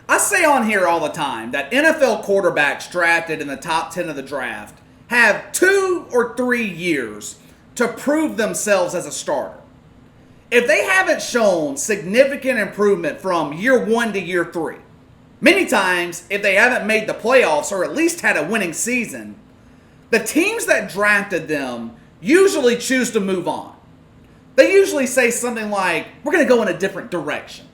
I say on here all the time that NFL quarterbacks drafted in the top 10 of the draft have 2 or 3 years to prove themselves as a starter. If they haven't shown significant improvement from year 1 to year 3, many times if they haven't made the playoffs or at least had a winning season, the teams that drafted them usually choose to move on. They usually say something like, we're going to go in a different direction.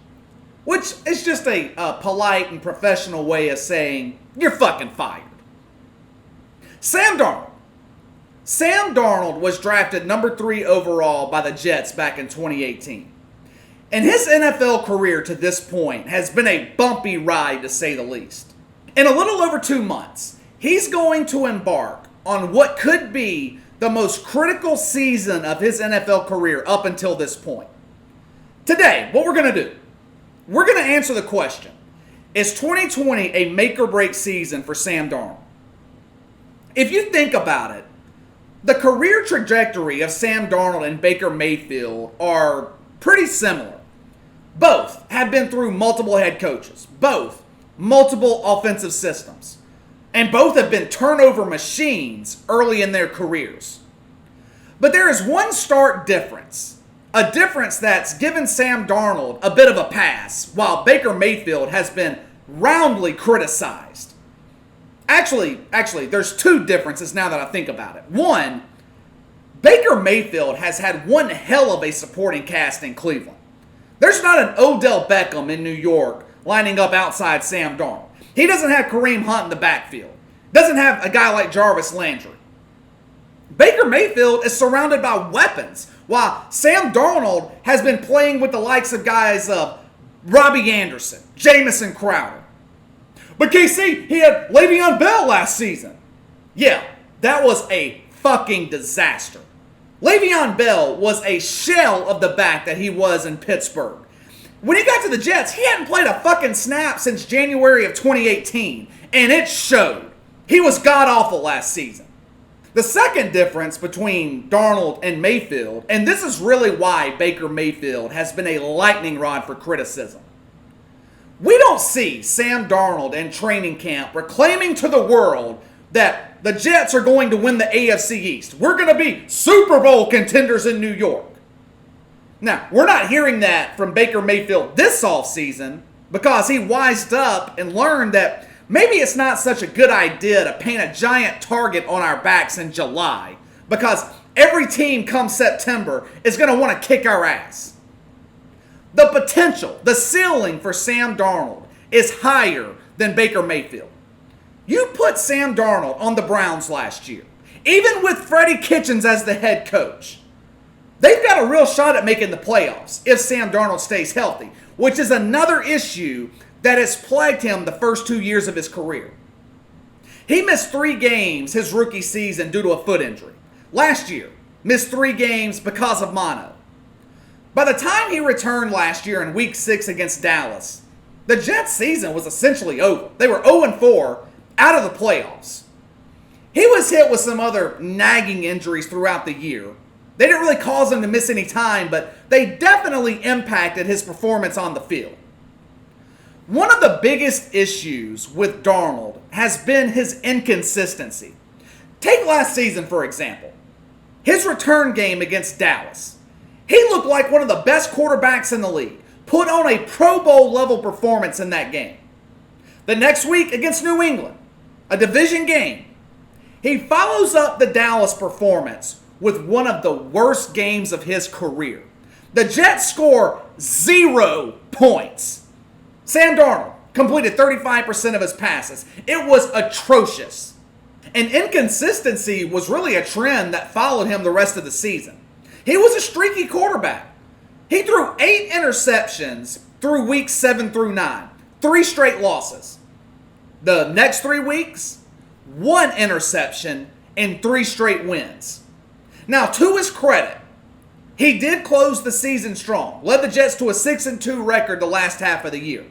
Which is just a polite and professional way of saying, you're fucking fired. Sam Darnold. Sam Darnold was drafted number 3 overall by the Jets back in 2018. And his NFL career to this point has been a bumpy ride to say the least. In a little over 2 months, he's going to embark on what could be the most critical season of his NFL career up until this point. Today, what we're going to do, we're going to answer the question, is 2020 a make or break season for Sam Darnold? If you think about it, the career trajectory of Sam Darnold and Baker Mayfield are pretty similar. Both have been through multiple head coaches, both multiple offensive systems, and both have been turnover machines early in their careers. But there is one stark difference, a difference that's given Sam Darnold a bit of a pass, while Baker Mayfield has been roundly criticized. Actually, there's 2 differences now that I think about it. One, Baker Mayfield has had one hell of a supporting cast in Cleveland. There's not an Odell Beckham in New York lining up outside Sam Darnold. He doesn't have Kareem Hunt in the backfield. Doesn't have a guy like Jarvis Landry. Baker Mayfield is surrounded by weapons, while Sam Darnold has been playing with the likes of guys of Robbie Anderson, Jamison Crowder. But KC, he had Le'Veon Bell last season. Yeah, that was a fucking disaster. Le'Veon Bell was a shell of the back that he was in Pittsburgh. When he got to the Jets, he hadn't played a fucking snap since January of 2018, and it showed. He was god-awful last season. The second difference between Darnold and Mayfield, and this is really why Baker Mayfield has been a lightning rod for criticism. We don't see Sam Darnold in training camp proclaiming to the world that the Jets are going to win the AFC East. We're going to be Super Bowl contenders in New York. Now, we're not hearing that from Baker Mayfield this offseason because he wised up and learned that maybe it's not such a good idea to paint a giant target on our backs in July because every team come September is going to want to kick our ass. The potential, the ceiling for Sam Darnold is higher than Baker Mayfield. You put Sam Darnold on the Browns last year, even with Freddie Kitchens as the head coach. They've got a real shot at making the playoffs if Sam Darnold stays healthy, which is another issue that has plagued him the first 2 years of his career. He missed 3 games his rookie season due to a foot injury. Last year, missed 3 games because of mono. By the time he returned last year in Week 6 against Dallas, the Jets' season was essentially over. They were 0-4 out of the playoffs. He was hit with some other nagging injuries throughout the year. They didn't really cause him to miss any time, but they definitely impacted his performance on the field. One of the biggest issues with Darnold has been his inconsistency. Take last season, for example. His return game against Dallas. He looked like one of the best quarterbacks in the league. Put on a Pro Bowl level performance in that game. The next week against New England, a division game, he follows up the Dallas performance with one of the worst games of his career. The Jets score 0 points. Sam Darnold completed 35% of his passes. It was atrocious. And inconsistency was really a trend that followed him the rest of the season. He was a streaky quarterback. He threw 8 interceptions through weeks 7 through 9. 3 straight losses. The next 3 weeks, 1 interception and 3 straight wins. Now, to his credit, he did close the season strong. Led the Jets to a 6-2 record the last half of the year.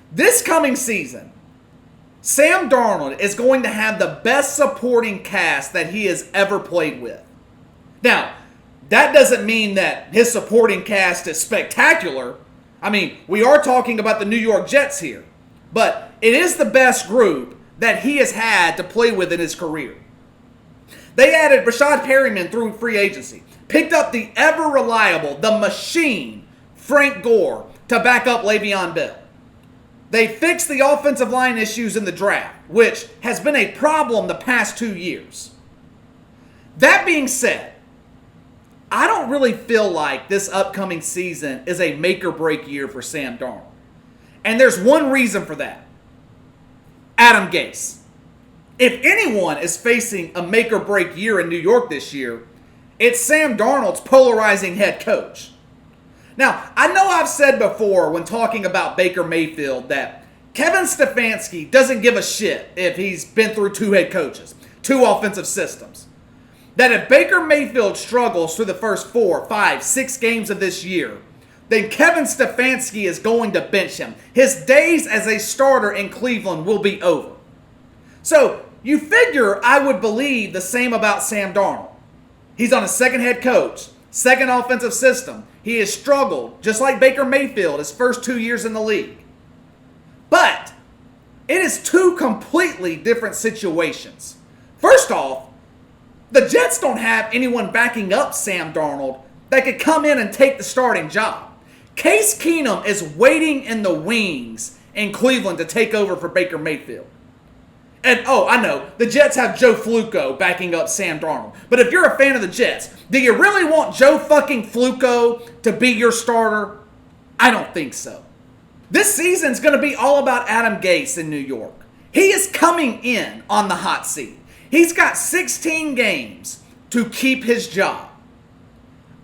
This coming season, Sam Darnold is going to have the best supporting cast that he has ever played with. Now, that doesn't mean that his supporting cast is spectacular. I mean, we are talking about the New York Jets here, but it is the best group that he has had to play with in his career. They added Rashad Perryman through free agency, picked up the ever-reliable, the machine, Frank Gore, to back up Le'Veon Bell. They fixed the offensive line issues in the draft, which has been a problem the past 2 years. That being said, I don't really feel like this upcoming season is a make-or-break year for Sam Darnold. And there's one reason for that. Adam Gase. If anyone is facing a make-or-break year in New York this year, it's Sam Darnold's polarizing head coach. Now, I know I've said before when talking about Baker Mayfield that Kevin Stefanski doesn't give a shit if he's been through 2 head coaches, 2 offensive systems. That if Baker Mayfield struggles through the first 4, 5, 6 games of this year, then Kevin Stefanski is going to bench him. His days as a starter in Cleveland will be over. So, you figure I would believe the same about Sam Darnold. He's on a second head coach, second offensive system. He has struggled, just like Baker Mayfield, his first 2 years in the league. But it is 2 completely different situations. First off, the Jets don't have anyone backing up Sam Darnold that could come in and take the starting job. Case Keenum is waiting in the wings in Cleveland to take over for Baker Mayfield. And, I know, the Jets have Joe Flacco backing up Sam Darnold. But if you're a fan of the Jets, do you really want Joe fucking Flacco to be your starter? I don't think so. This season's going to be all about Adam Gase in New York. He is coming in on the hot seat. He's got 16 games to keep his job.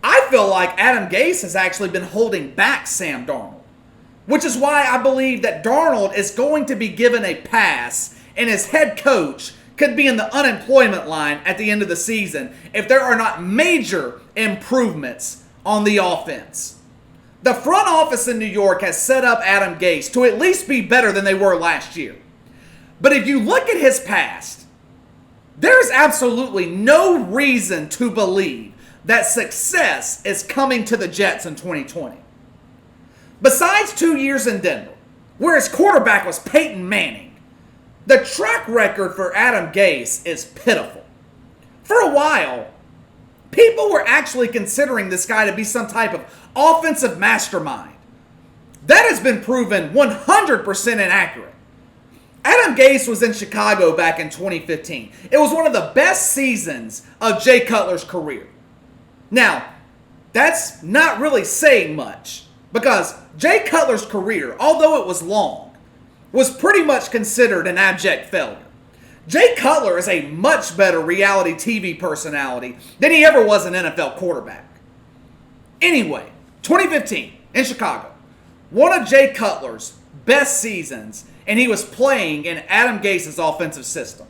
I feel like Adam Gase has actually been holding back Sam Darnold, which is why I believe that Darnold is going to be given a pass and his head coach could be in the unemployment line at the end of the season if there are not major improvements on the offense. The front office in New York has set up Adam Gase to at least be better than they were last year. But if you look at his past, there is absolutely no reason to believe that success is coming to the Jets in 2020. Besides 2 years in Denver, where his quarterback was Peyton Manning, the track record for Adam Gase is pitiful. For a while, people were actually considering this guy to be some type of offensive mastermind. That has been proven 100% inaccurate. Adam Gase was in Chicago back in 2015. It was one of the best seasons of Jay Cutler's career. Now, that's not really saying much because Jay Cutler's career, although it was long, was pretty much considered an abject failure. Jay Cutler is a much better reality TV personality than he ever was an NFL quarterback. Anyway, 2015 in Chicago, one of Jay Cutler's best seasons, and he was playing in Adam Gase's offensive system.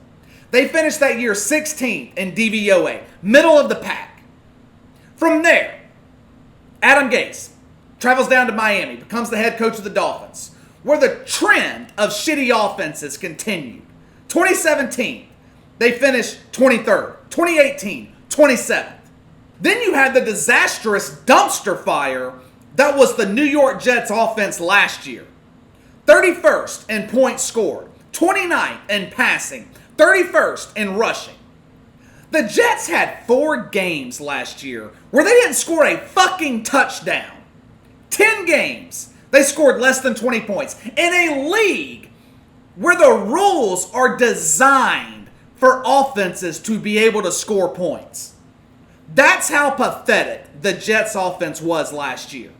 They finished that year 16th in DVOA, middle of the pack. From there, Adam Gase travels down to Miami, becomes the head coach of the Dolphins, where the trend of shitty offenses continued. 2017, they finished 23rd. 2018, 27th. Then you had the disastrous dumpster fire that was the New York Jets offense last year. 31st in points scored, 29th in passing, 31st in rushing. The Jets had 4 games last year where they didn't score a fucking touchdown. 10 games. They scored less than 20 points in a league where the rules are designed for offenses to be able to score points. That's how pathetic the Jets offense was last year.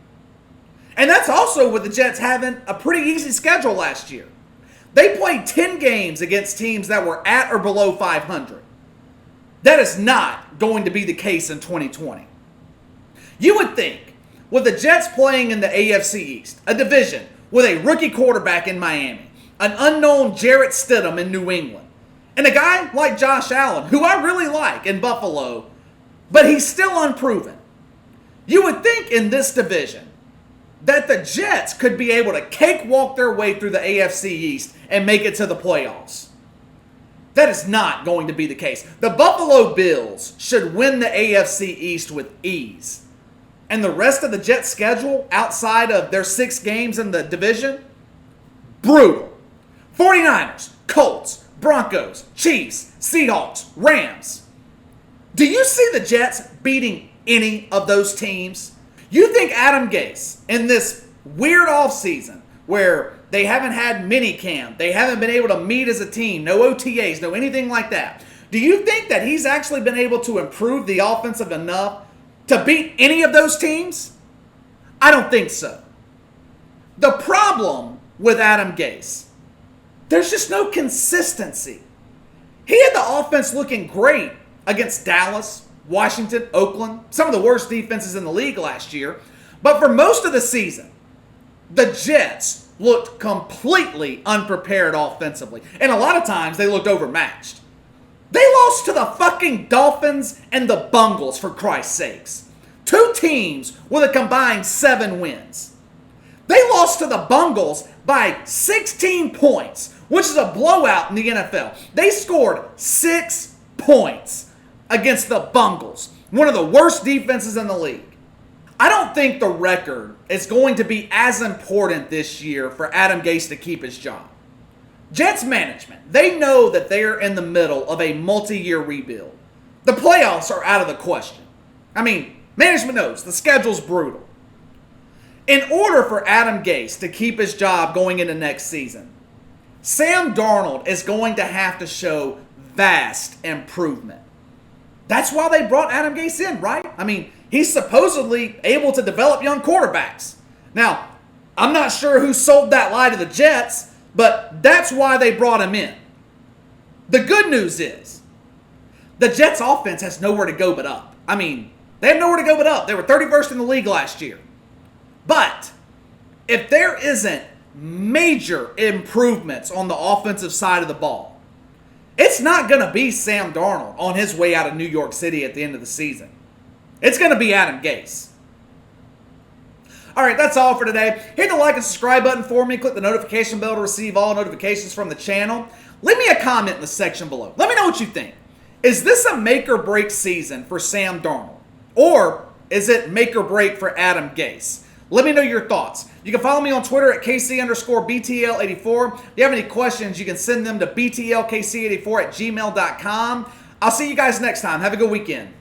And that's also with the Jets having a pretty easy schedule last year. They played 10 games against teams that were at or below 500. That is not going to be the case in 2020. You would think, with the Jets playing in the AFC East, a division with a rookie quarterback in Miami, an unknown Jarrett Stidham in New England, and a guy like Josh Allen, who I really like in Buffalo, but he's still unproven. You would think in this division that the Jets could be able to cakewalk their way through the AFC East and make it to the playoffs. That is not going to be the case. The Buffalo Bills should win the AFC East with ease. And the rest of the Jets' schedule outside of their 6 games in the division, brutal. 49ers, Colts, Broncos, Chiefs, Seahawks, Rams. Do you see the Jets beating any of those teams? You think Adam Gase, in this weird offseason where they haven't had mini camp, they haven't been able to meet as a team, no OTAs, no anything like that, do you think that he's actually been able to improve the offensive enough to beat any of those teams? I don't think so. The problem with Adam Gase, there's just no consistency. He had the offense looking great against Dallas, Washington, Oakland, some of the worst defenses in the league last year. But for most of the season, the Jets looked completely unprepared offensively. And a lot of times they looked overmatched. They lost to the fucking Dolphins and the Bungles, for Christ's sakes. 2 teams with a combined 7 wins. They lost to the Bungles by 16 points, which is a blowout in the NFL. They scored 6 points against the Bungles, one of the worst defenses in the league. I don't think the record is going to be as important this year for Adam Gase to keep his job. Jets management, they know that they're in the middle of a multi-year rebuild. The playoffs are out of the question. I mean, management knows the schedule's brutal. In order for Adam Gase to keep his job going into next season, Sam Darnold is going to have to show vast improvement. That's why they brought Adam Gase in, right? I mean, he's supposedly able to develop young quarterbacks. Now, I'm not sure who sold that lie to the Jets, but that's why they brought him in. The good news is, the Jets' offense has nowhere to go but up. I mean, they have nowhere to go but up. They were 31st in the league last year. But if there isn't major improvements on the offensive side of the ball, it's not going to be Sam Darnold on his way out of New York City at the end of the season. It's going to be Adam Gase. All right, that's all for today. Hit the like and subscribe button for me. Click the notification bell to receive all notifications from the channel. Leave me a comment in the section below. Let me know what you think. Is this a make or break season for Sam Darnold? Or is it make or break for Adam Gase? Let me know your thoughts. You can follow me on Twitter at KC_BTL84. If you have any questions, you can send them to BTLKC84@gmail.com. I'll see you guys next time. Have a good weekend.